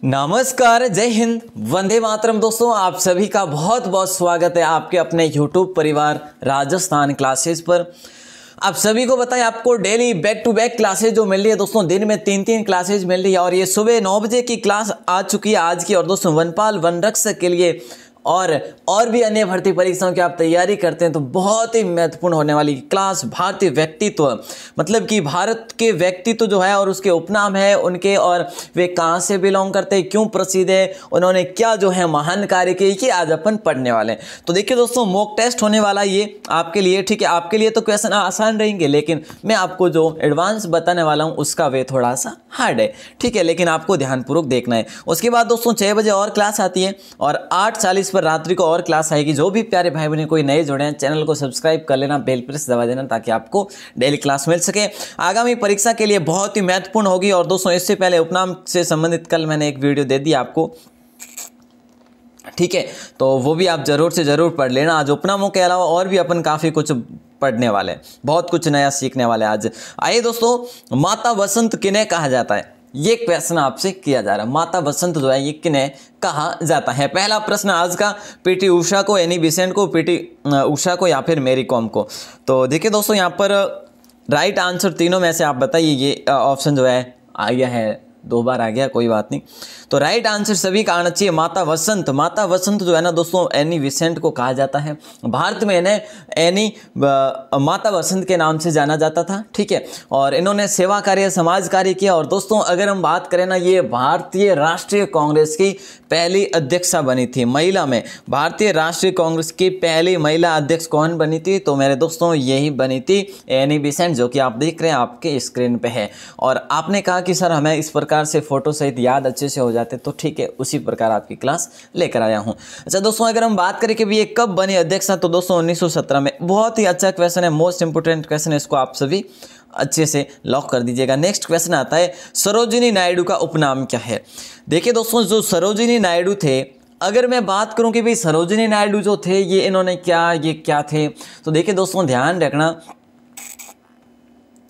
नमस्कार, जय हिंद, वंदे मातरम। दोस्तों, आप सभी का बहुत बहुत स्वागत है आपके अपने YouTube परिवार राजस्थान क्लासेस पर। आप सभी को बताएं, आपको daily back to back classes जो मिल रही है दोस्तों, दिन में 3 क्लासेस मिल रही है और ये सुबह 9 बजे की क्लास आ चुकी है आज की। और दोस्तों, वनपाल वनरक्षक के लिए और भी अन्य भर्ती परीक्षाओं की आप तैयारी करते हैं तो बहुत ही महत्वपूर्ण होने वाली क्लास भारतीय व्यक्तित्व, मतलब कि भारत के व्यक्तित्व जो है और उसके उपनाम है उनके, और वे कहाँ से बिलोंग करते हैं, क्यों प्रसिद्ध है, उन्होंने क्या जो है महान कार्य किए, कि आज अपन पढ़ने वाले हैं। तो देखिए दोस्तों, मॉक टेस्ट होने वाला ये आपके लिए, ठीक है। आपके लिए तो क्वेश्चन आसान रहेंगे, लेकिन मैं आपको जो एडवांस बताने वाला हूँ उसका वे थोड़ा सा हार्ड है, ठीक है। लेकिन आपको ध्यानपूर्वक देखना है। उसके बाद दोस्तों 6 बजे और क्लास आती है और 8:40 पर रात्रि को और क्लास आएगी। जो भी प्यारे भाई बहन कोई नए जुड़े हैं, चैनल को सब्सक्राइब कर लेना, बेल प्रेस दबा देना ताकि आपको डेली क्लास मिल सके। आगामी परीक्षा के लिए बहुत ही महत्वपूर्ण होगी। और दोस्तों, इससे पहले उपनाम से संबंधित कल मैंने एक वीडियो दे दी आपको, ठीक है, तो वो भी आप जरूर से जरूर पढ़ लेना। आज उपनामों के अलावा और भी अपन काफ़ी कुछ पढ़ने वाले हैं, बहुत कुछ नया सीखने वाले हैं आज। आइए दोस्तों, माता बसंत किन्हें कहा जाता है, ये क्वेश्चन आपसे किया जा रहा है। माता बसंत जो है ये किन्हें कहा जाता है? पहला प्रश्न आज का, पीटी उषा को, एनी बेसेंट को, पीटी उषा को या फिर मैरी कॉम को। तो देखिए दोस्तों, यहाँ पर राइट आंसर तीनों में से आप बताइए। ये ऑप्शन जो है आ गया है, 2 बार आ गया, कोई बात नहीं। तो राइट आंसर सभी का आना चाहिए माता वसंत। माता वसंत जो है ना दोस्तों, एनी बेसेंट को कहा जाता है। भारत में इन्हें एनी माता वसंत के नाम से जाना जाता था, ठीक है। और इन्होंने सेवा कार्य, समाज कार्य किया। और दोस्तों, अगर हम बात करें ना, ये भारतीय राष्ट्रीय कांग्रेस की पहली अध्यक्षा बनी थी महिला में। भारतीय राष्ट्रीय कांग्रेस की पहली महिला अध्यक्ष कौन बनी थी? तो मेरे दोस्तों, यही बनी थी एनी बेसेंट, जो कि आप देख रहे हैं आपके स्क्रीन पे है। और आपने कहा कि सर हमें इस प्रकार से फोटो सहित याद अच्छे से हो जाते, तो ठीक है, उसी प्रकार आपकी क्लास लेकर आया हूं। अच्छा दोस्तों, अगर हम बात करें कि ये कब बनी अध्यक्ष, तो दोस्तों 1917 में। बहुत ही अच्छा क्वेश्चन है, मोस्ट इंपोर्टेंट क्वेश्चन है, इसको आप सभी अच्छे से लॉक कर दीजिएगा। नेक्स्ट क्वेश्चन आता है, सरोजिनी नायडू का उपनाम क्या है? देखिए दोस्तों, जो सरोजिनी नायडू थे, अगर मैं बात करूं कि भाई सरोजिनी नायडू जो थे ये इन्होंने क्या थे, तो देखिए दोस्तों ध्यान रखना,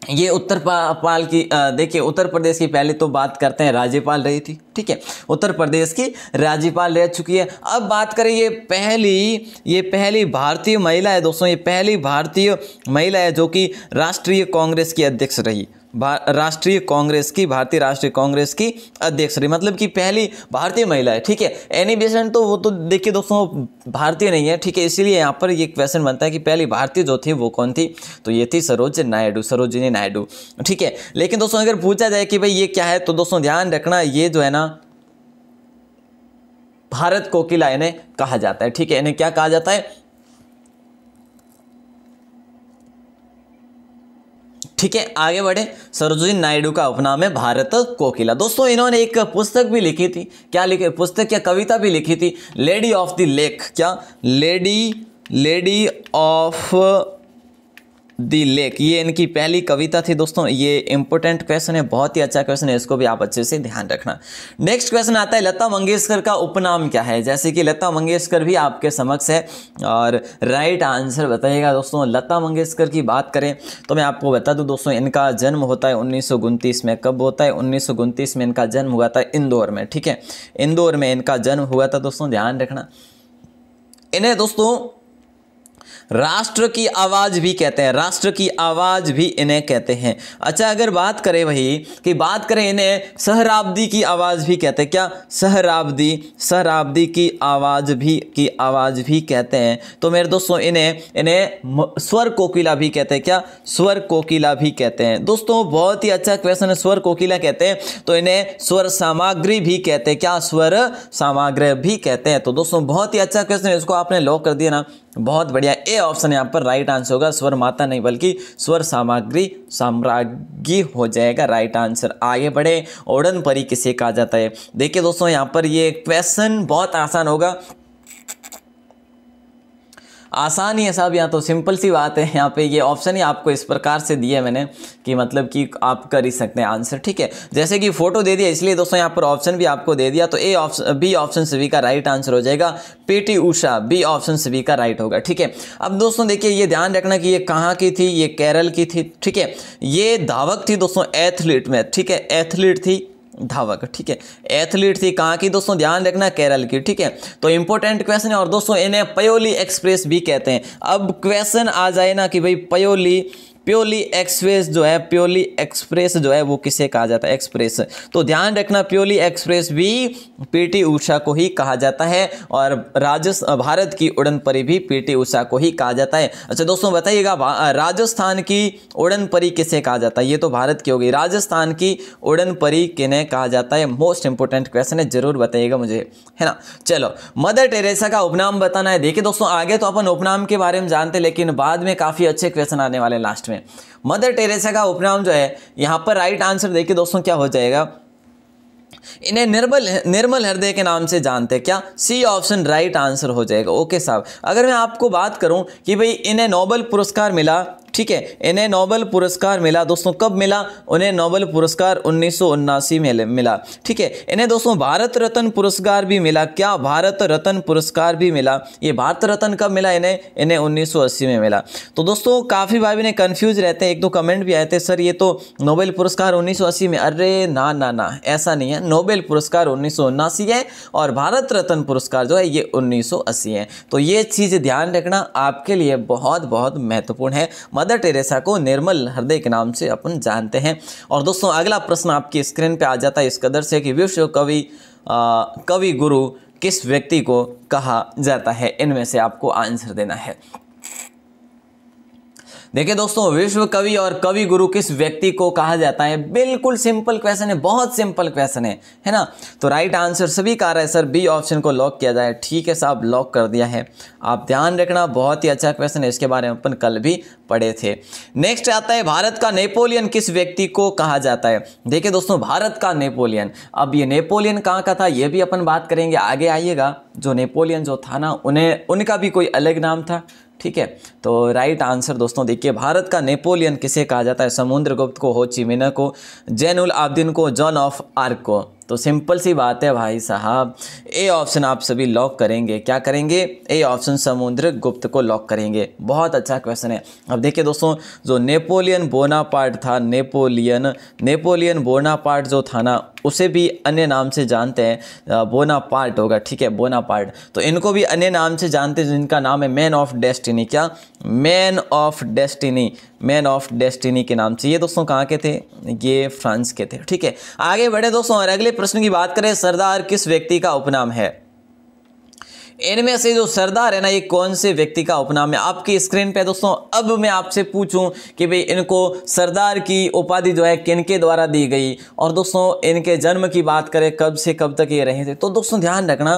ये उत्तरपाल की देखिए उत्तर प्रदेश की पहले तो बात करते हैं राज्यपाल रही थी, ठीक है, उत्तर प्रदेश की राज्यपाल रह चुकी है। अब बात करें ये पहली भारतीय महिला है दोस्तों, ये पहली भारतीय महिला है जो कि राष्ट्रीय कांग्रेस की अध्यक्ष रही। भारतीय राष्ट्रीय कांग्रेस की अध्यक्ष रही, मतलब कि पहली भारतीय महिला है, ठीक है। एनी बेसेंट तो वो तो देखिए दोस्तों भारतीय नहीं है, ठीक है, इसीलिए यहाँ पर ये क्वेश्चन बनता है कि पहली भारतीय जो थी वो कौन थी, तो ये थी सरोजिनी नायडू, ठीक है। लेकिन दोस्तों, अगर पूछा जाए कि भाई ये क्या है, तो दोस्तों ध्यान रखना, ये जो है ना भारत कोकिला इन्हें कहा जाता है, ठीक है। इन्हें क्या कहा जाता है, ठीक है। आगे बढ़े, सरोजिनी नायडू का उपनाम है भारत कोकिला। दोस्तों, इन्होंने एक पुस्तक भी लिखी थी, क्या लिखी पुस्तक, क्या कविता भी लिखी थी, लेडी ऑफ द लेक। क्या? लेडी ऑफ द लेक, ये इनकी पहली कविता थी दोस्तों। ये इंपॉर्टेंट क्वेश्चन है, बहुत ही अच्छा क्वेश्चन है, इसको भी आप अच्छे से ध्यान रखना। नेक्स्ट क्वेश्चन आता है, लता मंगेशकर का उपनाम क्या है? जैसे कि लता मंगेशकर भी आपके समक्ष है और राइट आंसर बताइएगा दोस्तों। लता मंगेशकर की बात करें तो मैं आपको बता दूं दोस्तों, इनका जन्म होता है 1929 में। कब होता है? 1929 में इनका जन्म हुआ था इंदौर में, ठीक है, इंदौर में इनका जन्म हुआ था दोस्तों, ध्यान रखना। इन्हें दोस्तों राष्ट्र की आवाज भी कहते हैं, राष्ट्र की आवाज भी इन्हें कहते हैं। अच्छा, अगर बात करें बात करें इन्हें सहराब्दी की आवाज भी कहते हैं। क्या? सहराब्दी की आवाज भी कहते हैं। तो मेरे दोस्तों, इन्हें स्वर कोकिला भी कहते हैं। क्या? स्वर कोकिला भी कहते हैं। दोस्तों, बहुत ही अच्छा क्वेश्चन है, स्वर कोकिला कहते हैं, तो इन्हें स्वर सामग्री भी कहते हैं। क्या? स्वर सामग्री भी कहते हैं। तो दोस्तों, बहुत ही अच्छा क्वेश्चन है, इसको आपने लॉक कर दिया ना, बहुत बढ़िया। ए ऑप्शन यहाँ पर राइट आंसर होगा, स्वर माता नहीं बल्कि स्वर साम्राज्ञी हो जाएगा राइट आंसर। आगे बढ़े, ओडन परी किसे कहा जाता है? देखिए दोस्तों, यहाँ पर ये क्वेश्चन बहुत आसान होगा, आसान ही है साहब, यहाँ तो सिंपल सी बात है। यहाँ पे ये ऑप्शन ही आपको इस प्रकार से दिया है मैंने कि मतलब कि आप कर ही सकते हैं आंसर, ठीक है। जैसे कि फोटो दे दिया, इसलिए दोस्तों यहाँ पर ऑप्शन भी आपको दे दिया, तो बी ऑप्शन सभी का राइट आंसर हो जाएगा। पीटी उषा, बी ऑप्शन सभी का राइट होगा, ठीक है। अब दोस्तों देखिए, ये ध्यान रखना कि ये कहाँ की थी, ये केरल की थी, ठीक है। ये धावक थी दोस्तों, एथलीट में, ठीक है, एथलीट थी धावक, ठीक है। एथलीट थी कहाँ की दोस्तों, ध्यान रखना केरल की, ठीक है। तो इंपॉर्टेंट क्वेश्चन है और दोस्तों इन्हें प्योली एक्सप्रेस भी कहते हैं। अब क्वेश्चन आ जाए ना कि भाई प्योली एक्सप्रेस जो है, प्योली एक्सप्रेस जो है वो किसे कहा जाता है, एक्सप्रेस। तो ध्यान रखना प्योली एक्सप्रेस भी पीटी उषा को ही कहा जाता है और भारत की उड़न परी भी पीटी उषा को ही कहा जाता है। अच्छा दोस्तों बताइएगा राजस्थान की उड़न परी किसे कहा जाता है, ये तो भारत की हो गई, राजस्थान की उड़न परी किन्हें कहा जाता है, मोस्ट इंपोर्टेंट क्वेश्चन है, जरूर बताइएगा मुझे, है ना। चलो मदर टेरेसा का उपनाम बताना है। देखिए दोस्तों आगे तो अपन उपनाम के बारे में जानते, लेकिन बाद में काफी अच्छे क्वेश्चन आने वाले लास्ट में। मदर टेरेसा का उपनाम जो है, यहां पर राइट आंसर देखिए दोस्तों क्या हो जाएगा, इन्हें निर्मल हृदय के नाम से जानते हैं, क्या, सी ऑप्शन राइट आंसर हो जाएगा। ओके साहब, अगर मैं आपको बात करूं कि भाई इन्हें नोबेल पुरस्कार मिला, ठीक है, इन्हें नोबेल पुरस्कार मिला दोस्तों, कब मिला, उन्हें नोबेल पुरस्कार 1979 में मिला, ठीक है। इन्हें दोस्तों भारत रत्न पुरस्कार भी मिला, क्या, भारत रत्न पुरस्कार भी मिला। ये भारत रत्न कब मिला इन्हें 1980 में मिला। तो दोस्तों काफ़ी भाई ने कंफ्यूज रहते हैं, एक दो कमेंट भी आए थे सर ये तो नोबेल पुरस्कार 1980 में, अरे ना ना ना ऐसा नहीं है, नोबेल पुरस्कार 1979 है और भारत रत्न पुरस्कार जो है ये 1980 है। तो ये चीज़ ध्यान रखना आपके लिए बहुत बहुत महत्वपूर्ण है। मदर टेरेसा को निर्मल हृदय के नाम से अपन जानते हैं। और दोस्तों अगला प्रश्न आपकी स्क्रीन पे आ जाता है इस कदर से कि विश्व कवि गुरु किस व्यक्ति को कहा जाता है, इनमें से आपको आंसर देना है। देखिए दोस्तों विश्व कवि और कवि गुरु किस व्यक्ति को कहा जाता है, बिल्कुल सिंपल क्वेश्चन है, बहुत सिंपल क्वेश्चन है ना। तो राइट आंसर सभी का रहा है सर, बी ऑप्शन को लॉक किया जाए। ठीक है साहब, लॉक कर दिया है। आप ध्यान रखना बहुत ही अच्छा क्वेश्चन है, इसके बारे में अपन कल भी पढ़े थे। नेक्स्ट आता है भारत का नेपोलियन किस व्यक्ति को कहा जाता है। देखिए दोस्तों भारत का नेपोलियन, अब ये नेपोलियन कहाँ का था ये भी अपन बात करेंगे, आगे आइएगा। जो नेपोलियन जो था ना, उनका भी कोई अलग नाम था, ठीक है। तो राइट आंसर दोस्तों देखिए, भारत का नेपोलियन किसे कहा जाता है, समुद्रगुप्त को, हो ची मिन्ह को, जैनुल आब्दीन को, जॉन ऑफ आर्क को। तो सिंपल सी बात है भाई साहब, ए ऑप्शन आप सभी लॉक करेंगे, क्या करेंगे, ए ऑप्शन समुद्रगुप्त को लॉक करेंगे। बहुत अच्छा क्वेश्चन है। अब देखिए दोस्तों जो नेपोलियन बोनापार्ट था, नेपोलियन बोनापार्ट जो था ना, उसे भी अन्य नाम से जानते हैं, बोनापार्ट होगा, ठीक है, बोनापार्ट। तो इनको भी अन्य नाम से जानते हैं जिनका नाम है मैन ऑफ डेस्टिनी, क्या, man of destiny, man of destiny के नाम से। ये दोस्तों कहाँ के थे, ये फ्रांस के थे, ठीक है। आगे बढ़े दोस्तों और अगले प्रश्न की बात करें, सरदार किस व्यक्ति का उपनाम है। इनमें से जो सरदार है ना, ये कौन से व्यक्ति का उपनाम है आपकी स्क्रीन पे दोस्तों। अब मैं आपसे पूछूं कि भाई इनको सरदार की उपाधि जो है किनके द्वारा दी गई, और दोस्तों इनके जन्म की बात करें कब से कब तक ये रहे थे। तो दोस्तों ध्यान रखना,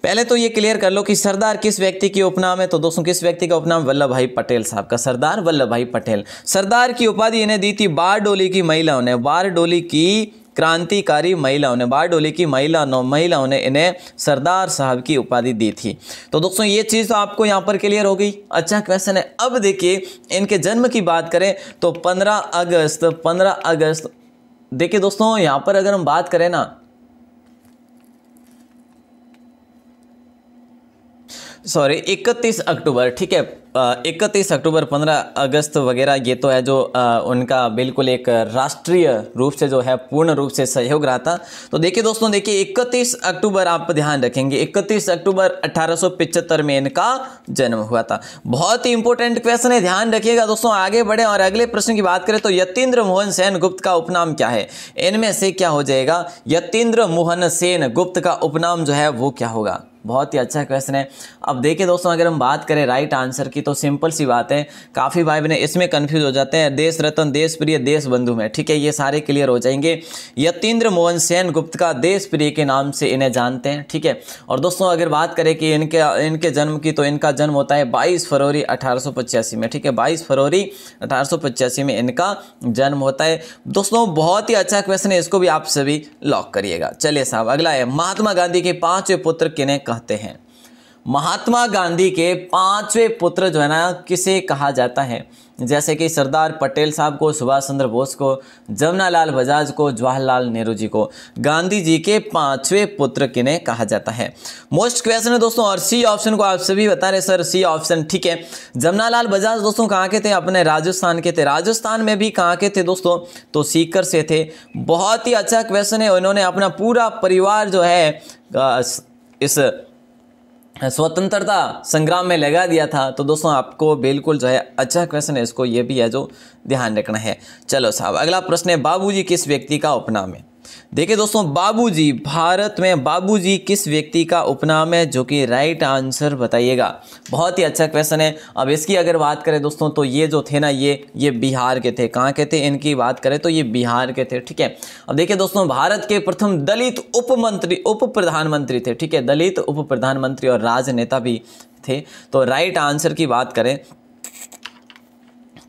पहले तो ये क्लियर कर लो कि सरदार किस व्यक्ति की उपनाम है। तो दोस्तों किस व्यक्ति का उपनाम, वल्लभ भाई पटेल साहब का, सरदार वल्लभ भाई पटेल। सरदार की उपाधि इन्हें दी थी बारडोली की महिलाओं ने, बारडोली की क्रांतिकारी महिलाओं ने, बारडोली की महिलाओं ने इन्हें सरदार साहब की उपाधि दी थी। तो दोस्तों ये चीज़ तो आपको यहाँ पर क्लियर हो गई, अच्छा क्वेश्चन है। अब देखिए इनके जन्म की बात करें तो 15 अगस्त देखिए दोस्तों यहाँ पर अगर हम बात करें ना, सॉरी 31 अक्टूबर, ठीक है, 31 अक्टूबर, 15 अगस्त वगैरह ये तो है जो उनका बिल्कुल एक राष्ट्रीय रूप से जो है पूर्ण रूप से सहयोग रहा था। तो देखिए दोस्तों, देखिए 31 अक्टूबर आप ध्यान रखेंगे, 31 अक्टूबर 1875 में इनका जन्म हुआ था। बहुत ही इंपॉर्टेंट क्वेश्चन है, ध्यान रखिएगा दोस्तों। आगे बढ़े और अगले प्रश्न की बात करें तो यतीन्द्र मोहन सेन गुप्त का उपनाम क्या है। इनमें से क्या हो जाएगा, यतीन्द्र मोहन सेन गुप्त का उपनाम जो है वो क्या होगा। बहुत ही अच्छा क्वेश्चन है। अब देखिए दोस्तों अगर हम बात करें राइट आंसर की तो सिंपल सी बात है, काफ़ी भाई बहन इसमें कंफ्यूज हो जाते हैं, देश रत्न, देश प्रिय, देश बंधु में, ठीक है, ये सारे क्लियर हो जाएंगे। यतीन्द्र मोहन सेन गुप्त का देश प्रिय के नाम से इन्हें जानते हैं, ठीक है। और दोस्तों अगर बात करें कि इनके जन्म की, तो इनका जन्म होता है 22 फरवरी 1885 में, ठीक है, 22 फरवरी 1885 में इनका जन्म होता है। दोस्तों बहुत ही अच्छा क्वेश्चन है, इसको भी आप सभी लॉक करिएगा। चलिए साहब अगला है, महात्मा गांधी के 5वें पुत्र किन्हें कहते हैं। महात्मा गांधी के 5वें पुत्र जो है ना किसे कहा जाता है। जैसे कि सरदार पटेल साहब को, सुभाष चंद्र बोस को, जमनालाल बजाज को, जवाहरलाल नेहरू जी को। गांधी जी के 5वें पुत्र किन्हें कहा जाता है? मोस्ट क्वेश्चन है दोस्तों। और सी ऑप्शन को आप सभी बता रहे सर सी ऑप्शन ठीक है। जमनालाल बजाज दोस्तों कहाँ के थे? अपने राजस्थान के थे। राजस्थान में भी कहाँ के थे दोस्तों? तो सीकर से थे। बहुत ही अच्छा क्वेश्चन है। उन्होंने अपना पूरा परिवार जो है इस स्वतंत्रता संग्राम में लगा दिया था। तो दोस्तों आपको बिल्कुल जो है अच्छा क्वेश्चन है, इसको ये भी है जो ध्यान रखना है। चलो साहब, अगला प्रश्न है बाबूजी किस व्यक्ति का उपनाम है? देखिए दोस्तों, बाबूजी, भारत में बाबूजी किस व्यक्ति का उपनाम है? जो कि राइट आंसर बताइएगा। बहुत ही अच्छा क्वेश्चन है। अब इसकी अगर बात करें दोस्तों तो ये जो थे ना, ये बिहार के थे। कहाँ के थे? इनकी बात करें तो ये बिहार के थे। ठीक है। अब देखिए दोस्तों, भारत के प्रथम दलित उप प्रधानमंत्री थे। ठीक है, दलित उप प्रधानमंत्री और राजनेता भी थे। तो राइट आंसर की बात करें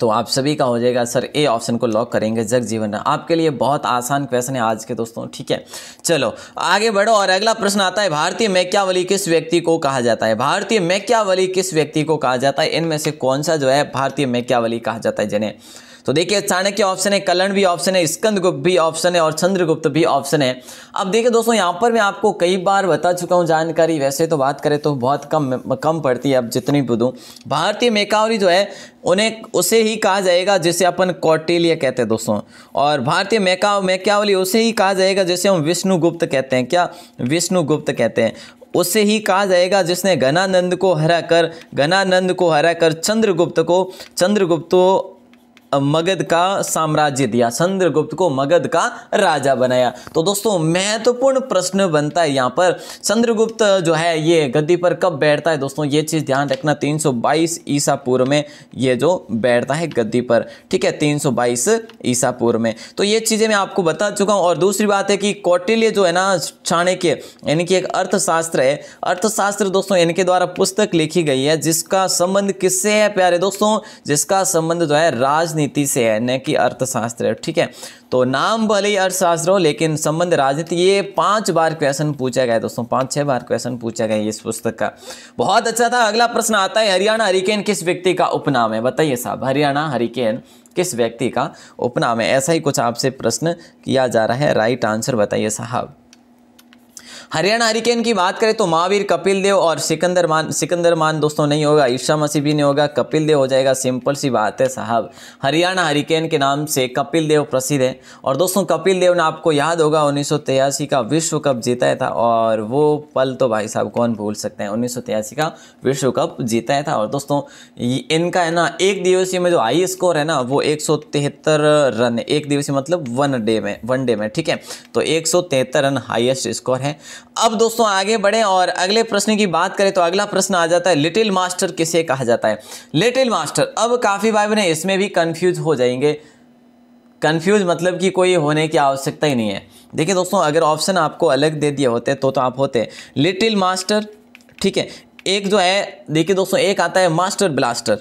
तो आप सभी का हो जाएगा सर ए ऑप्शन को लॉक करेंगे, जगजीवन राम। आपके लिए बहुत आसान क्वेश्चन है आज के दोस्तों। ठीक है, चलो आगे बढ़ो। और अगला प्रश्न आता है, भारतीय मैकियावेली किस व्यक्ति को कहा जाता है? भारतीय मैकियावेली किस व्यक्ति को कहा जाता है? इनमें से कौन सा जो है भारतीय मैकियावेली कहा जाता है जिन्हें? तो देखिए, चाणक्य ऑप्शन है, कर्ण भी ऑप्शन है, स्कंदगुप्त भी ऑप्शन है और चंद्रगुप्त भी ऑप्शन है। अब देखिए दोस्तों, यहाँ पर मैं आपको कई बार बता चुका हूँ जानकारी। वैसे तो बात करें तो बहुत कम पड़ती है, अब जितनी भी दूँ। भारतीय मैकियावेली जो है उन्हें उसे ही कहा जाएगा जिसे अपन कौटिल्य कहते हैं दोस्तों। और भारतीय मैकियावेली उसे ही कहा जाएगा जिसे हम विष्णुगुप्त कहते हैं। क्या? विष्णुगुप्त कहते हैं। उससे ही कहा जाएगा जिसने घनानंद को हराकर चंद्रगुप्त को मगध का साम्राज्य दिया, चंद्रगुप्त को मगध का राजा बनाया। तो दोस्तों महत्वपूर्ण प्रश्न बनता है यहाँ पर, चंद्रगुप्त जो है ये गद्दी पर कब बैठता है दोस्तों? ये चीज़ ध्यान रखना, 322 ईसा पूर्व में ये जो बैठता है गद्दी पर। ठीक है, 322 ईसा पूर्व में। तो ये चीज़ें मैं आपको बता चुका हूँ। और दूसरी बात है कि कौटिल्य जो है ना, चाणक्य, इनकी एक अर्थशास्त्र है। अर्थशास्त्र दोस्तों इनके द्वारा पुस्तक लिखी गई है जिसका संबंध किससे है प्यारे दोस्तों? जिसका संबंध जो है राजनीति से है, न कि अर्थशास्त्र है। ठीक है, तो नाम भले ही अर्थशास्त्र हो लेकिन संबंध राजनीति। ये 5 बार क्वेश्चन पूछा गया है दोस्तों, 5-6 बार क्वेश्चन पूछा गया है इस पुस्तक का। बहुत अच्छा था। अगला प्रश्न आता है, हरियाणा हरिकेन किस व्यक्ति का उपनाम है? बताइए साहब, हरियाणा हरिकेन किस व्यक्ति का उपनाम है? ऐसा ही कुछ आपसे प्रश्न किया जा रहा है, राइट आंसर बताइए साहब। हरियाणा हरिकेन की बात करें तो महावीर, कपिल देव और सिकंदर मान दोस्तों नहीं होगा, ईसा मसीह भी नहीं होगा, कपिल देव हो जाएगा। सिंपल सी बात है साहब, हरियाणा हरिकेन के नाम से कपिल देव प्रसिद्ध है। और दोस्तों कपिल देव ने, आपको याद होगा, 1983 का विश्व कप जीता था। और वो पल तो भाई साहब कौन भूल सकते हैं, 1983 का विश्व कप जीता था। और दोस्तों इनका है ना, एक दिवसीय में जो हाई स्कोर है ना वो 173 रन, एक दिवसीय मतलब वनडे में। ठीक है, तो 173 रन हाईएस्ट स्कोर है। अब दोस्तों आगे बढ़े और अगले प्रश्न की बात करें तो अगला प्रश्न आ जाता है, लिटिल मास्टर किसे कहा जाता है? लिटिल मास्टर, अब काफी भाई बहन इसमें भी कंफ्यूज हो जाएंगे। कंफ्यूज मतलब कि कोई होने की आवश्यकता ही नहीं है। देखिए दोस्तों, अगर ऑप्शन आपको अलग दे दिए होते तो आप होते लिटिल मास्टर। ठीक है, एक जो है देखिए दोस्तों, एक आता है मास्टर ब्लास्टर।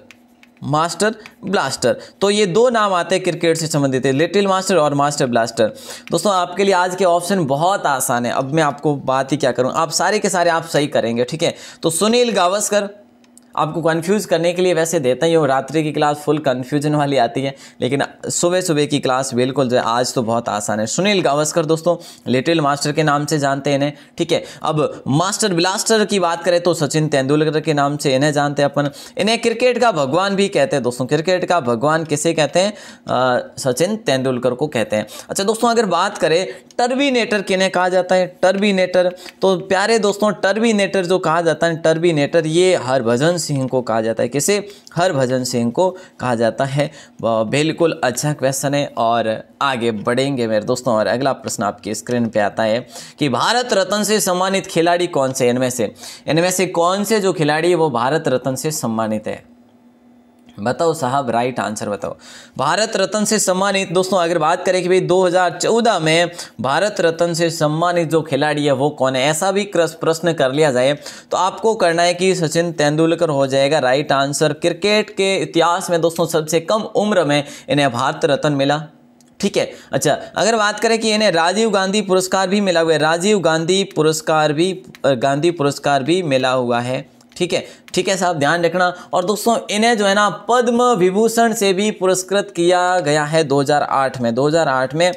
तो ये 2 नाम आते हैं क्रिकेट से संबंधित है, लिटिल मास्टर और मास्टर ब्लास्टर। दोस्तों आपके लिए आज के ऑप्शन बहुत आसान है। अब मैं आपको बात ही क्या करूं, आप सारे के सारे आप सही करेंगे। ठीक है, तो सुनील गावस्कर, आपको कंफ्यूज करने के लिए वैसे देता ही हूँ, रात्रि की क्लास फुल कंफ्यूजन वाली आती है, लेकिन सुबह की क्लास बिल्कुल जो है आज तो बहुत आसान है। सुनील गावस्कर दोस्तों लिटिल मास्टर के नाम से जानते हैं इन्हें। ठीक है, अब मास्टर ब्लास्टर की बात करें तो सचिन तेंदुलकर के नाम से इन्हें जानते हैं अपन। इन्हें क्रिकेट का भगवान भी कहते हैं दोस्तों। क्रिकेट का भगवान किसे कहते हैं? सचिन तेंदुलकर को कहते हैं। अच्छा दोस्तों, अगर बात करें टर्बिनेटर किन्हें कहा जाता है? टर्बिनेटर, तो प्यारे दोस्तों टर्बिनेटर जो कहा जाता है, टर्बिनेटर ये हरभजन सिंह को कहा जाता है। किसे? हरभजन सिंह को कहा जाता है। बिल्कुल अच्छा क्वेश्चन है। और आगे बढ़ेंगे मेरे दोस्तों, और अगला प्रश्न आपकी स्क्रीन पे आता है कि भारत रत्न से सम्मानित खिलाड़ी कौन से? इनमें से कौन से जो खिलाड़ी है वो भारत रत्न से सम्मानित है? बताओ साहब, राइट आंसर बताओ। भारत रत्न से सम्मानित दोस्तों अगर बात करें कि भाई 2014 में भारत रत्न से सम्मानित जो खिलाड़ी है वो कौन है, ऐसा भी प्रश्न कर लिया जाए तो आपको करना है कि सचिन तेंदुलकर हो जाएगा राइट आंसर। क्रिकेट के इतिहास में दोस्तों सबसे कम उम्र में इन्हें भारत रत्न मिला। ठीक है, अच्छा अगर बात करें कि इन्हें राजीव गांधी पुरस्कार भी मिला हुआ है, राजीव गांधी पुरस्कार भी मिला हुआ है। ठीक है साहब, ध्यान रखना। और दोस्तों इन्हें जो है ना पद्म विभूषण से भी पुरस्कृत किया गया है 2008 में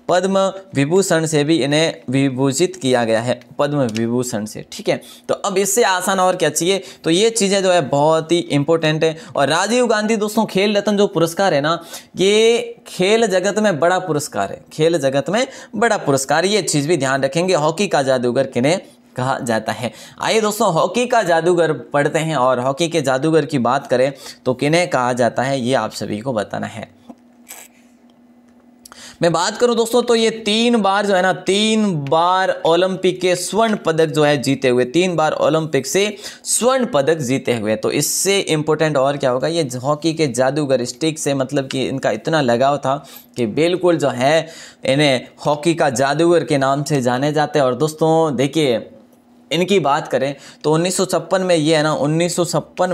पद्म विभूषण से भी इन्हें विभूषित किया गया है, पद्म विभूषण से। ठीक है, तो अब इससे आसान और क्या चाहिए। तो ये चीज़ें जो है बहुत ही इंपॉर्टेंट है। और राजीव गांधी दोस्तों खेल रत्न जो पुरस्कार है ना, ये खेल जगत में बड़ा पुरस्कार है, खेल जगत में बड़ा पुरस्कार, ये चीज़ भी ध्यान रखेंगे। हॉकी का जादूगर किन्हें कहा जाता है। आइए दोस्तों हॉकी का जादूगर पढ़ते हैं, और हॉकी के जादूगर की बात करें तो किन्हें कहा जाता है, ये आप सभी को बताना है। मैं बात करूं दोस्तों तो ये 3 बार जो है ना, 3 बार ओलंपिक के स्वर्ण पदक जो है जीते हुए, 3 बार ओलंपिक से स्वर्ण पदक जीते हुए। तो इससे इंपॉर्टेंट और क्या होगा, ये हॉकी के जादूगर स्टिक से मतलब कि इनका इतना लगाव था कि बिल्कुल जो है इन्हें हॉकी का जादूगर के नाम से जाने जाते हैं। और दोस्तों देखिए इनकी बात करें तो 1956 में ये है ना, 1956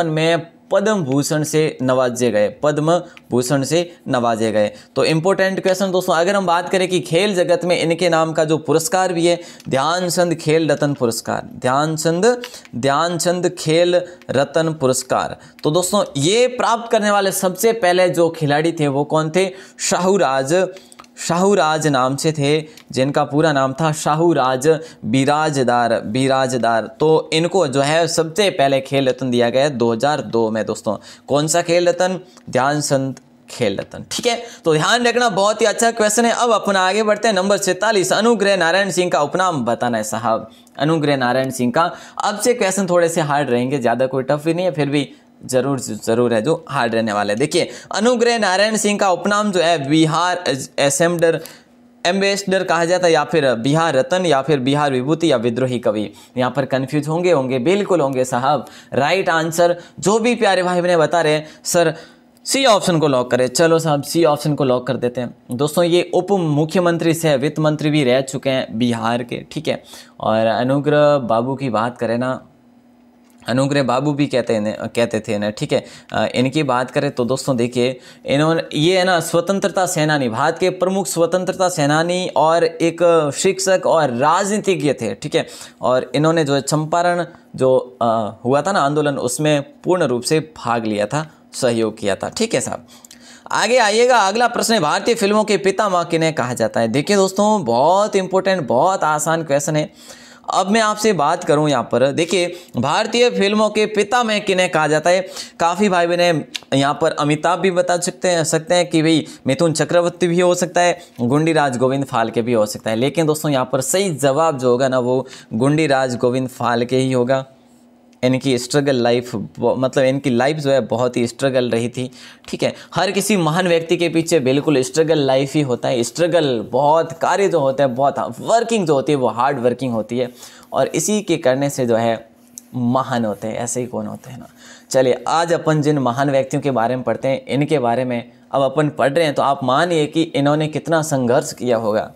में पद्म भूषण से नवाजे गए, पद्म भूषण से नवाजे गए। तो इम्पोर्टेंट क्वेश्चन दोस्तों, अगर हम बात करें कि खेल जगत में इनके नाम का जो पुरस्कार भी है, ध्यानचंद खेल रत्न पुरस्कार, ध्यानचंद खेल रत्न पुरस्कार। तो दोस्तों ये प्राप्त करने वाले सबसे पहले जो खिलाड़ी थे वो कौन थे, शाहूराज नाम से थे, जिनका पूरा नाम था शाहूराज बिराजदार। तो इनको जो है सबसे पहले खेल रत्न दिया गया 2002 में दोस्तों। कौन सा खेल रत्न, ध्यानचंद खेल रत्न। ठीक है, तो ध्यान रखना, बहुत ही अच्छा क्वेश्चन है। अब अपन आगे बढ़ते हैं, नंबर 46, अनुग्रह नारायण सिंह का उपनाम बताना है साहब, अनुग्रह नारायण सिंह का। अब से क्वेश्चन थोड़े से हार्ड रहेंगे, ज़्यादा कोई टफ भी नहीं है, फिर भी जरूर है जो हार्ड रहने वाले। देखिए अनुग्रह नारायण सिंह का उपनाम जो है बिहार एम्बेसडर कहा जाता है, या फिर बिहार रत्न, या फिर बिहार विभूति, या विद्रोही कवि। यहाँ पर कंफ्यूज होंगे, बिल्कुल होंगे साहब। राइट आंसर जो भी प्यारे भाई बहन बता रहे हैं सर सी ऑप्शन को लॉक करें। चलो साहब सी ऑप्शन को लॉक कर देते हैं। दोस्तों ये उप मुख्यमंत्री से वित्त मंत्री भी रह चुके हैं बिहार के। ठीक है, और अनुग्रह बाबू की बात करें ना, अनुग्रह बाबू भी कहते थे ना। ठीक है, इनकी बात करें तो दोस्तों देखिए इन्होंने, ये है ना स्वतंत्रता सेनानी, भारत के प्रमुख स्वतंत्रता सेनानी और एक शिक्षक और राजनीतिज्ञ थे। ठीक है, और इन्होंने जो चंपारण जो हुआ था ना आंदोलन, उसमें पूर्ण रूप से भाग लिया था, सहयोग किया था। ठीक है साहब, आगे आइएगा। अगला प्रश्न है, भारतीय फिल्मों के पितामह किन्हें कहा जाता है। देखिए दोस्तों बहुत इंपॉर्टेंट, बहुत आसान क्वेश्चन है। अब मैं आपसे बात करूं यहाँ पर, देखिए भारतीय फिल्मों के पितामह किन्हें कहा जाता है। काफ़ी भाई बहन यहाँ पर अमिताभ भी बता सकते हैं कि भाई मिथुन चक्रवर्ती भी हो सकता है, गुंडीराज गोविंद फाल्के भी हो सकता है। लेकिन दोस्तों यहाँ पर सही जवाब जो होगा ना वो गुंडीराज गोविंद फाल्के ही होगा। इनकी स्ट्रगल लाइफ, मतलब इनकी लाइफ जो है बहुत ही स्ट्रगल रही थी। ठीक है, हर किसी महान व्यक्ति के पीछे बिल्कुल स्ट्रगल लाइफ ही होता है। स्ट्रगल बहुत, कार्य जो होता है बहुत, वर्किंग जो होती है वो हार्ड वर्किंग होती है, और इसी के करने से जो है महान होते हैं। ऐसे ही कौन होते हैं ना। चलिए आज अपन जिन महान व्यक्तियों के बारे में पढ़ते हैं, इनके बारे में अब अपन पढ़ रहे हैं, तो आप मानिए कि इन्होंने कितना संघर्ष किया होगा।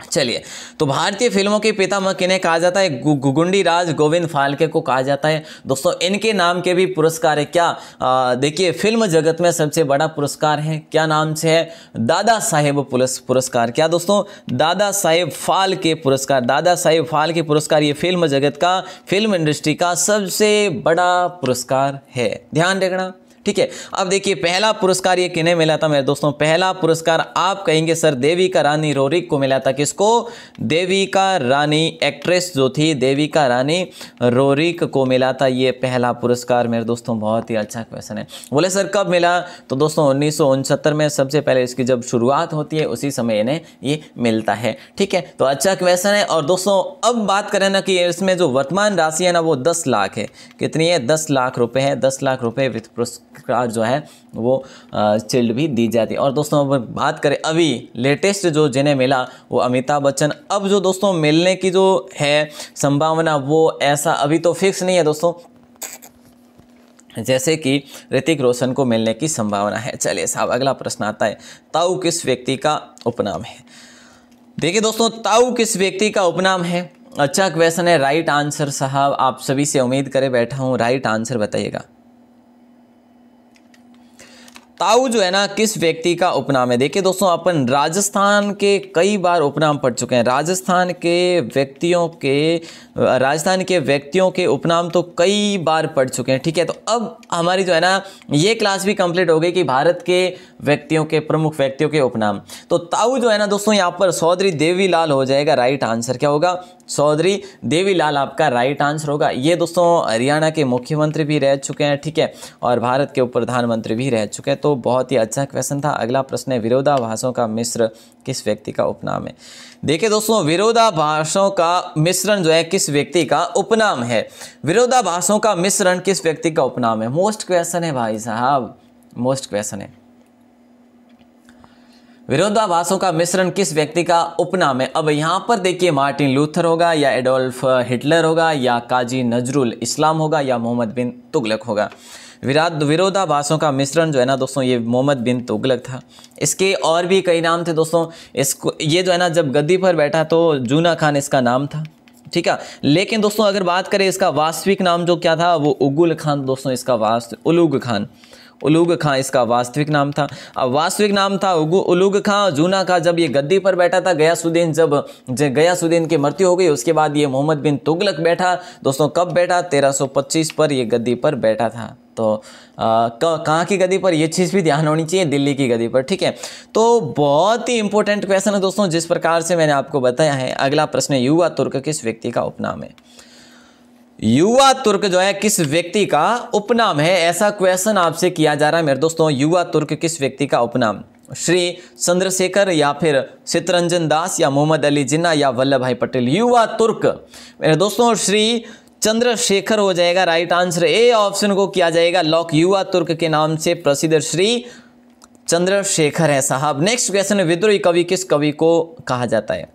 चलिए, तो भारतीय फिल्मों के पितामह किन्हें कहा जाता है, गुंडीराज गोविंद फाल्के को कहा जाता है। दोस्तों इनके नाम के भी पुरस्कार है। क्या देखिए फिल्म जगत में सबसे बड़ा पुरस्कार है, क्या नाम से है, दादा साहेब पुरस्कार। क्या दोस्तों, दादा साहेब फाल्के पुरस्कार। दादा साहेब फाल्के पुरस्कार ये फिल्म जगत का, फिल्म इंडस्ट्री का सबसे बड़ा पुरस्कार है, ध्यान रखना। ठीक है, अब देखिए पहला पुरस्कार ये किन्हें मिला था मेरे दोस्तों, पहला पुरस्कार आप कहेंगे सर देविका रानी रोरिक को मिला था। किसको, देविका रानी, एक्ट्रेस जो थी देविका रानी रोरिक को मिला था ये पहला पुरस्कार मेरे दोस्तों। बहुत ही अच्छा क्वेश्चन है। बोले सर कब मिला, तो दोस्तों 1969 में सबसे पहले इसकी जब शुरुआत होती है उसी समय इन्हें ये मिलता है। ठीक है, तो अच्छा क्वेश्चन है। और दोस्तों अब बात करें ना कि इसमें जो वर्तमान राशि है ना वो 10 लाख है। कितनी है, 10 लाख रुपए है। 10 लाख रुपए वित्त पुरस्कार जो है वो चिल्ड भी दी जाती है। और दोस्तों अब बात करें अभी लेटेस्ट जो जिन्हें मिला वो अमिताभ बच्चन। अब जो दोस्तों मिलने की जो है संभावना वो ऐसा अभी तो फिक्स नहीं है दोस्तों, जैसे कि ऋतिक रोशन को मिलने की संभावना है। चलिए साहब अगला प्रश्न आता है, ताऊ किस व्यक्ति का उपनाम है। देखिए दोस्तों ताऊ किस व्यक्ति का उपनाम है, अच्छा क्वेश्चन है। राइट आंसर साहब आप सभी से उम्मीद करे बैठा हूँ, राइट आंसर बताइएगा। ताऊ जो है ना किस व्यक्ति का उपनाम है। देखिए दोस्तों, अपन राजस्थान के कई बार उपनाम पढ़ चुके हैं। राजस्थान के व्यक्तियों के उपनाम तो कई बार पढ़ चुके हैं, ठीक है। तो अब हमारी जो है ना ये क्लास भी कंप्लीट हो गई कि भारत के व्यक्तियों के, प्रमुख व्यक्तियों के उपनाम। तो ताऊ जो है ना दोस्तों यहाँ पर चौधरी देवीलाल हो जाएगा राइट आंसर। क्या होगा? चौधरी देवीलाल आपका राइट आंसर होगा। ये दोस्तों हरियाणा के मुख्यमंत्री भी रह चुके हैं, ठीक है, और भारत के प्रधानमंत्री भी रह चुके हैं। तो बहुत ही अच्छा क्वेश्चन था। अगला प्रश्न है, विरोधाभासों का मिश्र किस व्यक्ति का उपनाम है। देखिए दोस्तों, विरोधाभासों का मिश्रण जो है किस व्यक्ति का उपनाम है। विरोधाभासों का मिश्रण किस व्यक्ति का उपनाम है। मोस्ट क्वेश्चन है भाई साहब, मोस्ट क्वेश्चन है। विरोधाभासों का मिश्रण किस व्यक्ति का उपनाम है। अब यहां पर देखिए, मार्टिन लूथर होगा या एडोल्फ हिटलर होगा या काजी नजरुल इस्लाम होगा या मोहम्मद बिन तुगलक होगा। विरोधाभासों का मिश्रण जो है ना दोस्तों ये मोहम्मद बिन तुगलक था। इसके और भी कई नाम थे दोस्तों। इसको ये जो है ना जब गद्दी पर बैठा तो जूना खान इसका नाम था, ठीक है। लेकिन दोस्तों अगर बात करें इसका वास्तविक नाम जो क्या था, वो उगुल खान दोस्तों, इसका उलूग खां इसका वास्तविक नाम था। अब वास्तविक नाम था उलूग खां। जूना खां जब ये गद्दी पर बैठा था, गयासुद्दीन जब गयासुद्दीन की मृत्यु हो गई उसके बाद ये मोहम्मद बिन तुगलक बैठा दोस्तों। कब बैठा? 1325 पर ये गद्दी पर बैठा था। तो कहाँ की गद्दी पर, ये चीज़ भी ध्यान होनी चाहिए, दिल्ली की गद्दी पर, ठीक है। तो बहुत ही इंपॉर्टेंट क्वेश्चन है दोस्तों, जिस प्रकार से मैंने आपको बताया है। अगला प्रश्न है, युवा तुर्क किस व्यक्ति का उपनाम है। युवा तुर्क जो है किस व्यक्ति का उपनाम है, ऐसा क्वेश्चन आपसे किया जा रहा है मेरे दोस्तों। युवा तुर्क किस व्यक्ति का उपनाम, श्री चंद्रशेखर या फिर चित्तरंजन दास या मोहम्मद अली जिन्ना या वल्लभ भाई पटेल। युवा तुर्क मेरे दोस्तों श्री चंद्रशेखर हो जाएगा राइट आंसर। ए ऑप्शन को किया जाएगा लॉक। युवा तुर्क के नाम से प्रसिद्ध श्री चंद्रशेखर है साहब। नेक्स्ट क्वेश्चन है, विद्रोही कवि किस कवि को कहा जाता है।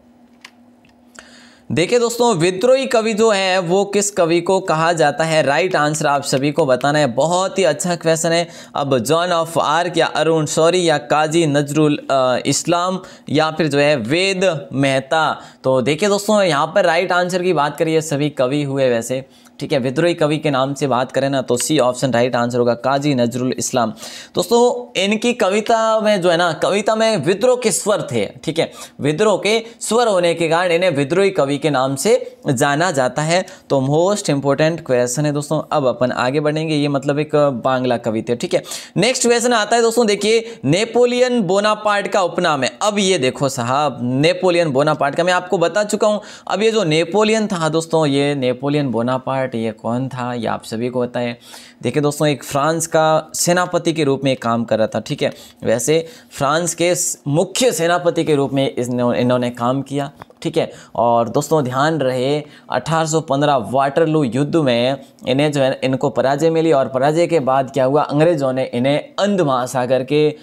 देखिए दोस्तों, विद्रोही कवि जो है वो किस कवि को कहा जाता है, राइट आंसर आप सभी को बताना है। बहुत ही अच्छा क्वेश्चन है। अब जॉन ऑफ आर्क या अरुण शौरी या काजी नजरुल इस्लाम या फिर जो है वेद मेहता। तो देखिए दोस्तों, यहाँ पर राइट आंसर की बात करिए, सभी कवि हुए वैसे, ठीक है। विद्रोही कवि के नाम से बात करें ना तो सी ऑप्शन राइट आंसर होगा, काजी नजरुल इस्लाम। दोस्तों इनकी कविता में जो है ना, कविता में विद्रोह के स्वर थे, ठीक है। विद्रोह के स्वर होने के कारण इन्हें विद्रोही कवि के नाम से जाना जाता है। तो मोस्ट इंपोर्टेंट क्वेश्चन है दोस्तों। अब अपन आगे बढ़ेंगे, ये मतलब एक बांग्ला कवि थे, ठीक है। नेक्स्ट क्वेश्चन आता है दोस्तों, देखिए नेपोलियन बोनापार्ट का उपनाम है। अब ये देखो साहब, नेपोलियन बोनापार्ट का मैं आपको बता चुका हूं। अब ये जो नेपोलियन था दोस्तों, ये नेपोलियन बोनापार्ट ये कौन था, ये आप सभी को पता है। देखिए दोस्तों, एक फ्रांस का सेनापति के रूप में काम कर रहा था, ठीक है। वैसे फ्रांस के मुख्य सेनापति के रूप में इन्होंने काम किया, ठीक है। और दोस्तों ध्यान रहे, 1815 वाटरलू युद्ध में इन्हें जो है इनको पराजय मिली। और पराजय के बाद क्या हुआ, अंग्रेजों ने इन्हें अंध महासागर के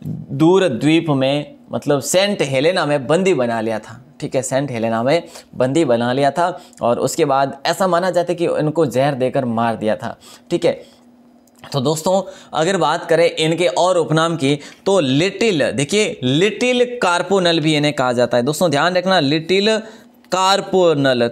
दूर द्वीप में मतलब सेंट हेलेना में बंदी बना लिया था, ठीक है। सेंट हेलेना में बंदी बना लिया था और उसके बाद ऐसा माना जाता है कि इनको जहर देकर मार दिया था, ठीक है। तो दोस्तों अगर बात करें इनके और उपनाम की तो लिटिल, देखिए लिटिल कार्पोनल भी इन्हें कहा जाता है दोस्तों। ध्यान रखना, लिटिल कार्पोनल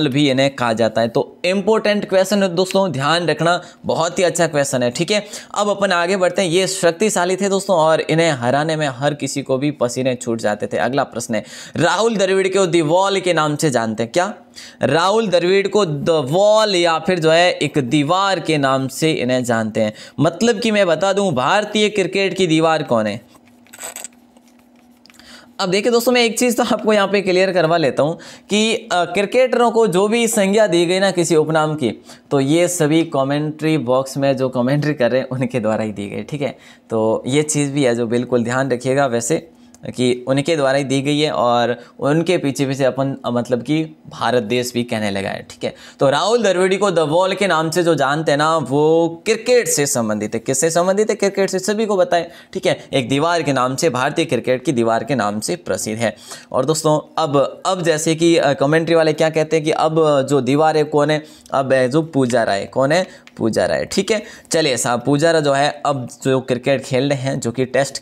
भी इन्हें कहा जाता है। तो इंपॉर्टेंट क्वेश्चन है दोस्तों, ध्यान रखना, बहुत ही अच्छा क्वेश्चन है, ठीक है। अब अपन आगे बढ़ते हैं। ये शक्तिशाली थे दोस्तों और इन्हें हराने में हर किसी को भी पसीने छूट जाते थे। अगला प्रश्न है, राहुल द्रविड़ को द वॉल के नाम से जानते हैं क्या। राहुल द्रविड़ को द वॉल या फिर जो है एक दीवार के नाम से इन्हें जानते हैं। मतलब कि मैं बता दूं, भारतीय क्रिकेट की दीवार कौन है। अब देखिए दोस्तों, मैं एक चीज़ तो आपको यहाँ पे क्लियर करवा लेता हूँ कि क्रिकेटरों को जो भी संज्ञा दी गई ना किसी उपनाम की, तो ये सभी कमेंट्री बॉक्स में जो कमेंट्री कर रहे हैं उनके द्वारा ही दी गई, ठीक है। तो ये चीज़ भी है जो बिल्कुल ध्यान रखिएगा वैसे कि उनके द्वारा ही दी गई है और उनके पीछे पीछे अपन मतलब कि भारत देश भी कहने लगा है, ठीक है। तो राहुल द्रविड़ को द वॉल के नाम से जो जानते हैं ना, वो क्रिकेट से संबंधित है। किससे संबंधित है? क्रिकेट से, सभी को बताएं, ठीक है। एक दीवार के नाम से, भारतीय क्रिकेट की दीवार के नाम से प्रसिद्ध है। और दोस्तों अब जैसे कि कमेंट्री वाले क्या कहते हैं कि अब जो दीवार है कौन है, अब जो पूजा राय, कौन है? पूजा राय, ठीक है। चलिए साहब, पूजा जो है अब जो क्रिकेट खेल रहे हैं, जो कि टेस्ट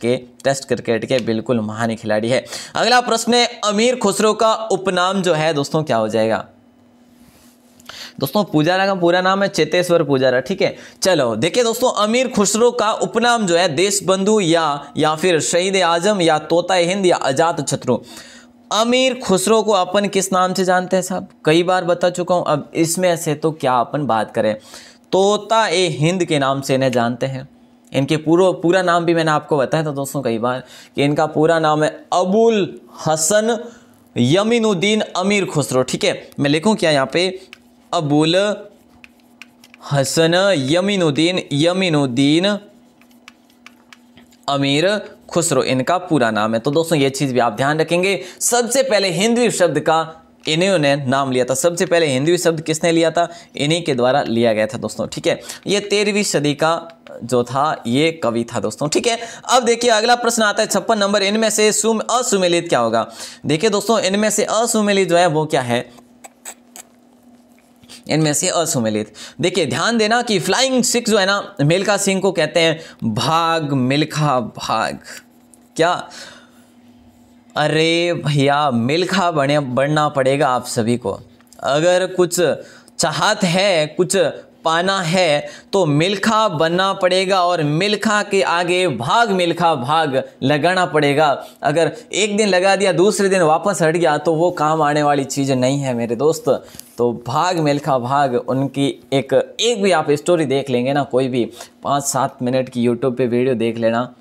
क्रिकेट के बिल्कुल महान खिलाड़ी है। अगला प्रश्न है, अमीर खुसरो का उपनाम जो है दोस्तों क्या हो जाएगा। दोस्तों पुजारा का पूरा नाम है चेतेश्वर पुजारा, ठीक है। चलो देखिए दोस्तों, अमीर खुसरो का उपनाम जो है देशबंधु या फिर शहीद आजम या तोता हिंद या अजात शत्रु। अमीर खुसरो को अपन किस नाम से जानते हैं साहब, कई बार बता चुका हूं, अब इसमें से तो क्या अपन बात करें, तोता ए हिंद के नाम से इन्हें जानते हैं। इनके पूरा नाम भी मैंने आपको बताया था दोस्तों कई बार कि इनका पूरा नाम है अबुल हसन यमीनुद्दीन अमीर खुसरो, ठीक है। मैं लिखूं क्या यहाँ पे, अबुल हसन यमीनुद्दीन अमीर खुसरो इनका पूरा नाम है। तो दोस्तों ये चीज़ भी आप ध्यान रखेंगे। सबसे पहले हिंदवी शब्द का इन्होंने नाम लिया था, सबसे पहले हिंदवी शब्द किसने लिया था, इन्हीं के द्वारा लिया गया था दोस्तों, ठीक है। ये 13वीं सदी का जो था ये कवि था दोस्तों, ठीक है। अब देखिए अगला प्रश्न आता है 56 नंबर, इनमें से असुमेलित क्या होगा। देखिए दोस्तों, इनमें से असुमेलित जो है वो क्या है, इनमें से असुमेलित, देखिए ध्यान देना कि फ्लाइंग सिक्स जो है ना, मिल्खा सिंह को कहते हैं भाग मिल्खा भाग। क्या, अरे भैया मिल्खा बढ़ना पड़ेगा आप सभी को। अगर कुछ चाहत है, कुछ पाना है तो मिल्खा बनना पड़ेगा और मिल्खा के आगे भाग मिल्खा भाग लगाना पड़ेगा। अगर एक दिन लगा दिया दूसरे दिन वापस हट गया तो वो काम आने वाली चीज़ नहीं है मेरे दोस्त। तो भाग मिल्खा भाग, उनकी एक भी आप स्टोरी देख लेंगे ना, कोई भी 5-7 मिनट की यूट्यूब पे वीडियो देख लेना,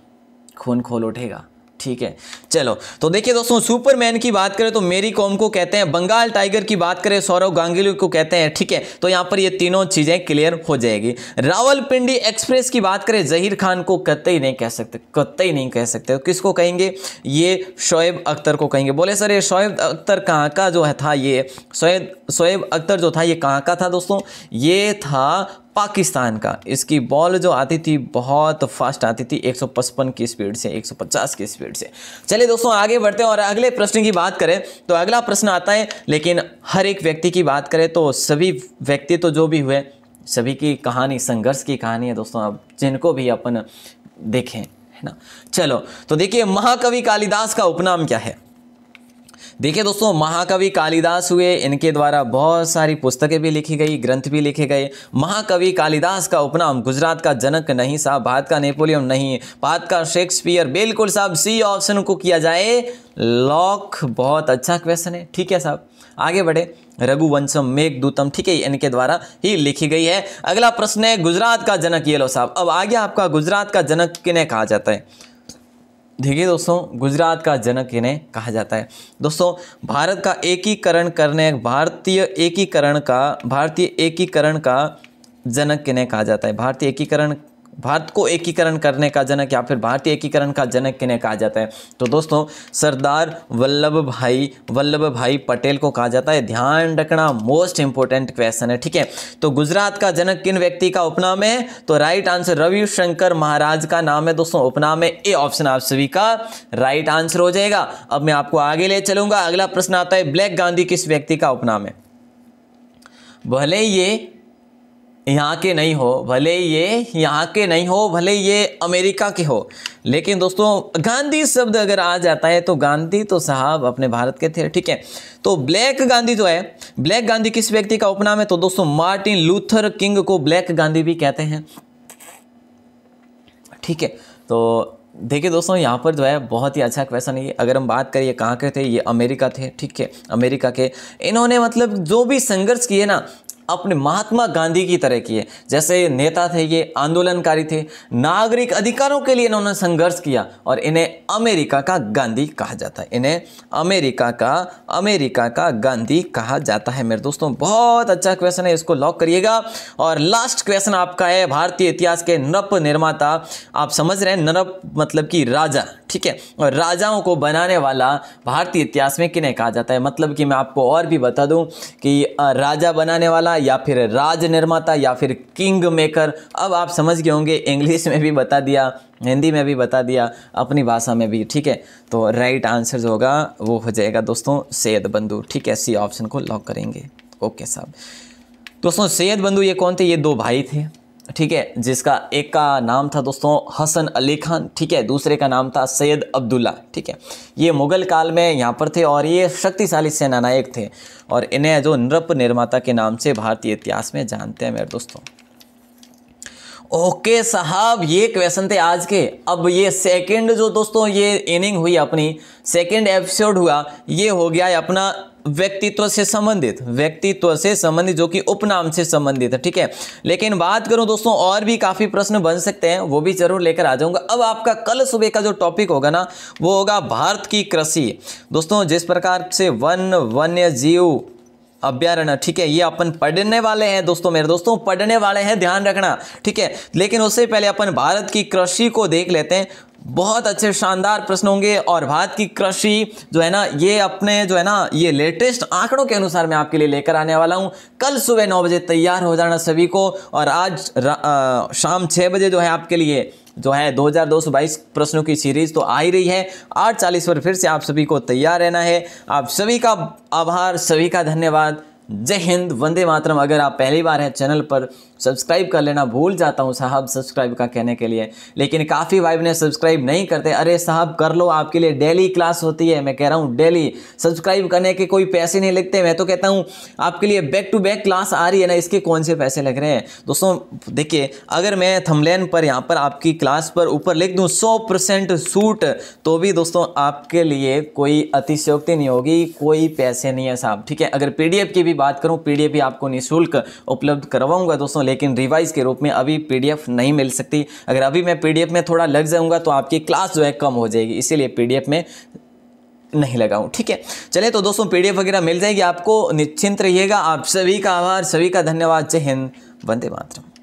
खून खोल उठेगा, ठीक है। चलो तो देखिए दोस्तों, सुपरमैन की बात करें तो मेरी कॉम को कहते हैं, बंगाल टाइगर की बात करें सौरव गांगुली को कहते हैं, ठीक है। तो यहाँ पर ये तीनों चीजें क्लियर हो जाएगी। रावलपिंडी एक्सप्रेस की बात करें, जहीर खान को कतई नहीं कह सकते, कतई नहीं कह सकते। तो किसको कहेंगे, ये शोएब अख्तर को कहेंगे। बोले सर ये शोएब अख्तर कहाँ का जो है था, ये शोएब अख्तर जो था ये कहाँ का था दोस्तों, ये था पाकिस्तान का। इसकी बॉल जो आती थी बहुत फास्ट आती थी, 155 की स्पीड से, 150 की स्पीड से। चलिए दोस्तों आगे बढ़ते हैं और अगले प्रश्न की बात करें तो अगला प्रश्न आता है, लेकिन हर एक व्यक्ति की बात करें तो सभी व्यक्ति तो जो भी हुए सभी की कहानी संघर्ष की कहानी है दोस्तों, अब जिनको भी अपन देखें, है ना। चलो तो देखिए, महाकवि कालिदास का उपनाम क्या है। देखिए दोस्तों, महाकवि कालिदास हुए, इनके द्वारा बहुत सारी पुस्तकें भी लिखी गई, ग्रंथ भी लिखे गए। महाकवि कालिदास का उपनाम, गुजरात का जनक नहीं साहब, भारत का नेपोलियन नहीं, भारत का शेक्सपियर, बिल्कुल साहब सी ऑप्शन को किया जाए लॉक। बहुत अच्छा क्वेश्चन है, ठीक है साहब। आगे बढ़े, रघुवंशम मेघदूतम, ठीक है, इनके द्वारा ही लिखी गई है। अगला प्रश्न है, गुजरात का जनक, ये लो साहब। अब आ गया आपका, गुजरात का जनक किन्हें कहा जाता है। देखिए दोस्तों, गुजरात का जनक इन्हें कहा जाता है। दोस्तों भारत का एकीकरण करने, भारतीय एकीकरण का जनक किन्हें कहा जाता है। भारत को एकीकरण करने का जनक या फिर भारतीय एकीकरण का जनक किन्हें कहा जाता है। तो दोस्तों सरदार वल्लभ भाई पटेल को कहा जाता है। ध्यान रखना, मोस्ट इंपोर्टेंट क्वेश्चन है, ठीक है। तो गुजरात का जनक किन व्यक्ति का उपनाम है, तो राइट आंसर रविशंकर महाराज का नाम है दोस्तों, उपनाम है। ए ऑप्शन आप सभी का राइट आंसर हो जाएगा। अब मैं आपको आगे ले चलूंगा। अगला प्रश्न आता है, ब्लैक गांधी किस व्यक्ति का उपनाम है। भले ये यहाँ के नहीं हो, भले ये अमेरिका के हो, लेकिन दोस्तों गांधी शब्द अगर आ जाता है तो गांधी तो साहब अपने भारत के थे, ठीक है। तो ब्लैक गांधी जो है, ब्लैक गांधी किस व्यक्ति का उपनाम है, तो दोस्तों मार्टिन लूथर किंग को ब्लैक गांधी भी कहते हैं, ठीक है। तो देखिए दोस्तों, यहाँ पर जो है बहुत ही अच्छा क्वेश्चन है। अगर हम बात करें ये कहाँ के थे, ये अमेरिका थे, ठीक है, अमेरिका के। इन्होंने मतलब जो भी संघर्ष किए ना, अपने महात्मा गांधी की तरह किए। जैसे नेता थे ये, आंदोलनकारी थे, नागरिक अधिकारों के लिए इन्होंने संघर्ष किया और इन्हें अमेरिका का गांधी कहा जाता है। इन्हें अमेरिका का गांधी कहा जाता है मेरे दोस्तों। बहुत अच्छा क्वेश्चन है, इसको लॉक करिएगा। और लास्ट क्वेश्चन आपका है, भारतीय इतिहास के नृप निर्माता, आप समझ रहे हैं, नृप मतलब कि राजा, ठीक है, और राजाओं को बनाने वाला भारतीय इतिहास में किन्हें कहा जाता है। मतलब कि मैं आपको और भी बता दूं कि राजा बनाने वाला या फिर राज निर्माता या फिर किंग मेकर। अब आप समझ गए होंगे, इंग्लिश में भी बता दिया, हिंदी में भी बता दिया, अपनी भाषा में भी, ठीक है। तो राइट आंसर जो होगा वो हो जाएगा दोस्तों सैयद बंधु, ठीक है। सी ऑप्शन को लॉक करेंगे। ओके साहब। दोस्तों सैयद बंधु ये कौन थे, ये दो भाई थे, ठीक है, जिसका एक का नाम था दोस्तों हसन अली खान, ठीक है, दूसरे का नाम था सैयद अब्दुल्ला, ठीक है। ये मुगल काल में यहाँ पर थे और ये शक्तिशाली सेनानायक थे और इन्हें जो नृप निर्माता के नाम से भारतीय इतिहास में जानते हैं मेरे दोस्तों। ओके साहब, ये क्वेश्चन थे आज के। अब ये सेकंड जो दोस्तों ये इनिंग हुई अपनी, सेकंड एपिसोड हुआ, ये हो गया है अपना व्यक्तित्व से संबंधित, जो कि उपनाम से संबंधित है, ठीक है। लेकिन बात करूं दोस्तों और भी काफ़ी प्रश्न बन सकते हैं, वो भी जरूर लेकर आ जाऊंगा। अब आपका कल सुबह का जो टॉपिक होगा ना, वो होगा भारत की कृषि। दोस्तों जिस प्रकार से वन्य जीव अभ्यारण्य, ठीक है, ये अपन पढ़ने वाले हैं दोस्तों, मेरे दोस्तों पढ़ने वाले हैं, ध्यान रखना, ठीक है। लेकिन उससे पहले अपन भारत की कृषि को देख लेते हैं। बहुत अच्छे शानदार प्रश्न होंगे और भारत की कृषि जो है ना, ये अपने जो है ना, ये लेटेस्ट आंकड़ों के अनुसार मैं आपके लिए लेकर आने वाला हूं। कल सुबह 9 बजे तैयार हो जाना सभी को। और आज शाम 6 बजे जो है आपके लिए जो है 2222 प्रश्नों की सीरीज तो आ ही रही है। 8:40 पर फिर से आप सभी को तैयार रहना है। आप सभी का आभार, सभी का धन्यवाद। जय हिंद, वंदे मातरम। अगर आप पहली बार हैं चैनल पर, सब्सक्राइब कर लेना। भूल जाता हूं साहब सब्सक्राइब का कहने के लिए, लेकिन काफ़ी भाई ने सब्सक्राइब नहीं करते। अरे साहब कर लो, आपके लिए डेली क्लास होती है, मैं कह रहा हूं डेली। सब्सक्राइब करने के कोई पैसे नहीं लगते। मैं तो कहता हूं आपके लिए बैक टू बैक क्लास आ रही है ना, इसके कौन से पैसे लग रहे हैं दोस्तों। देखिए, अगर मैं थंबनेल पर यहाँ पर आपकी क्लास पर ऊपर लिख दूँ 100% छूट, तो भी दोस्तों आपके लिए कोई अतिशयोक्ति नहीं होगी, कोई पैसे नहीं है साहब, ठीक है। अगर PDF की भी बात करूं, PDF भी आपको निःशुल्क उपलब्ध करवाऊंगा दोस्तों, लेकिन रिवाइज के रूप में अभी PDF नहीं मिल सकती। अगर अभी मैं PDF में थोड़ा लग जाऊंगा तो आपकी क्लास जो है कम हो जाएगी, इसीलिए PDF में नहीं लगाऊं, ठीक है। चलिए तो दोस्तों PDF वगैरह मिल जाएगी आपको, निश्चिंत रहिएगा। आप सभी का आभार, सभी का धन्यवाद। जय हिंद, वंदे मातरम।